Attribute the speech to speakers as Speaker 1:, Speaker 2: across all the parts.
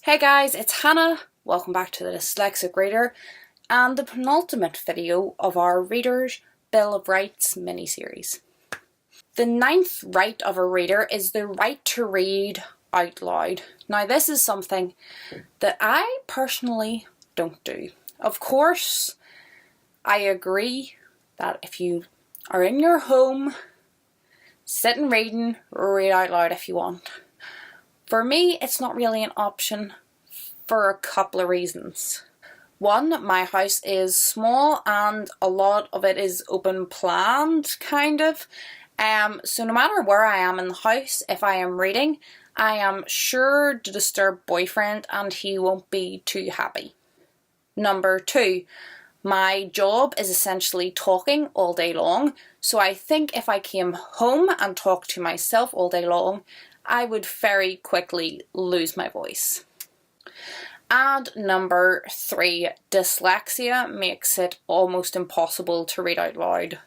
Speaker 1: Hey guys, it's Hannah. Welcome back to the Dyslexic Reader and the penultimate video of our Reader's Bill of Rights mini-series. The ninth right of a reader is the right to read out loud. Now this is something that I personally don't do. Of course, I agree that if you are in your home, sitting reading, read out loud if you want. For me, it's not really an option for a couple of reasons. One, my house is small and a lot of it is open planned, kind of. So no matter where I am in the house, if I am reading, I am sure to disturb boyfriend and he won't be too happy. Number two, my job is essentially talking all day long, so I think if I came home and talked to myself all day long, I would very quickly lose my voice. And number three, dyslexia makes it almost impossible to read out loud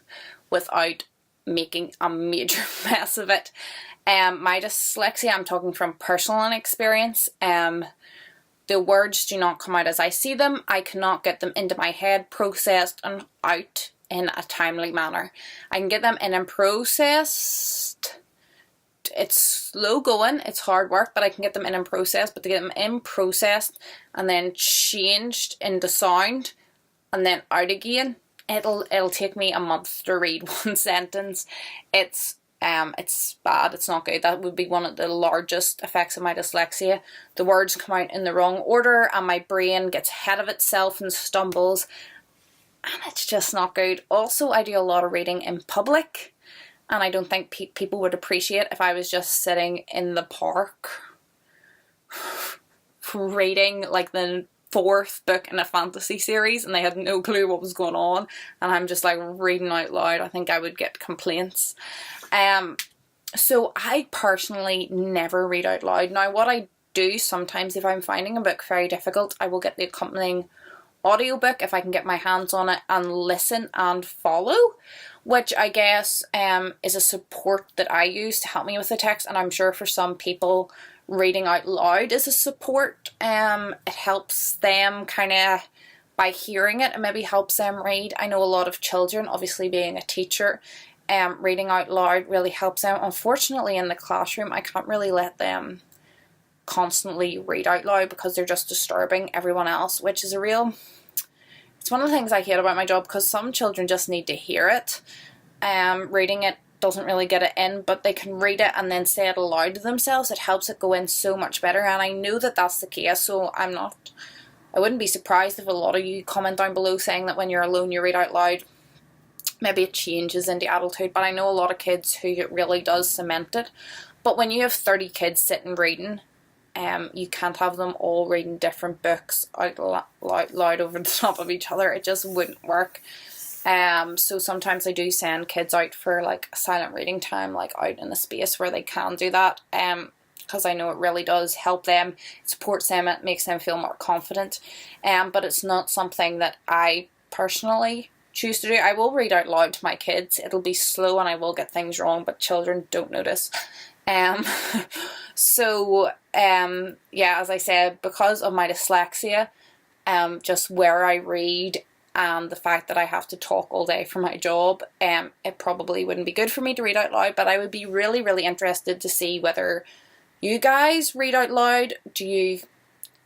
Speaker 1: without making a major mess of it. My dyslexia, I'm talking from personal experience. The words do not come out as I see them. I cannot get them into my head, processed and out in a timely manner. I can get them in and processed. It's slow going, it's hard work, but I can get them in and processed. But to get them in processed and then changed into sound and then out again, it'll take me a month to read one sentence. It's bad, it's not good. That would be one of the largest effects of my dyslexia. The words come out in the wrong order and my brain gets ahead of itself and stumbles, and it's just not good. Also, I do a lot of reading in public, and I don't think people would appreciate if I was just sitting in the park reading like the fourth book in a fantasy series and they had no clue what was going on and I'm just like reading out loud. I think I would get complaints. So I personally never read out loud. Now what I do sometimes, if I'm finding a book very difficult, I will get the accompanying audiobook if I can get my hands on it and listen and follow, which I guess is a support that I use to help me with the text, and I'm sure for some people reading out loud is a support. It helps them kind of by hearing it and maybe helps them read. I know a lot of children, obviously being a teacher, reading out loud really helps them. Unfortunately in the classroom I can't really let them constantly read out loud because they're just disturbing everyone else, which is it's one of the things I hate about my job, because some children just need to hear it. Reading it doesn't really get it in, but they can read it and then say it aloud to themselves. It helps it go in so much better, and I know that that's the case, so I wouldn't be surprised if a lot of you comment down below saying that when you're alone you read out loud. Maybe it changes into adulthood, but I know a lot of kids who it really does cement it. But when you have 30 kids sitting reading, you can't have them all reading different books out loud over the top of each other. It just wouldn't work. So sometimes I do send kids out for like a silent reading time, like out in a space where they can do that, because I know it really does help them, it supports them, it makes them feel more confident. But it's not something that I personally choose to do. I will read out loud to my kids. It'll be slow and I will get things wrong, but children don't notice. Yeah, as I said, because of my dyslexia, just where I read and the fact that I have to talk all day for my job, it probably wouldn't be good for me to read out loud. But I would be really, really interested to see whether you guys read out loud. Do you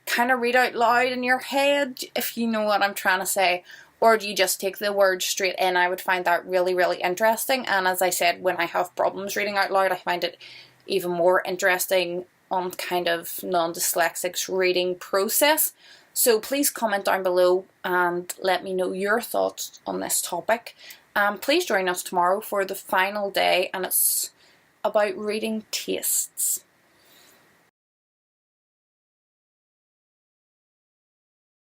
Speaker 1: kind of read out loud in your head, if you know what I'm trying to say? Or do you just take the words straight in? I would find that really, really interesting. And as I said, when I have problems reading out loud, I find it even more interesting on kind of non-dyslexics reading process. So please comment down below and let me know your thoughts on this topic. Please join us tomorrow for the final day, and it's about reading tastes.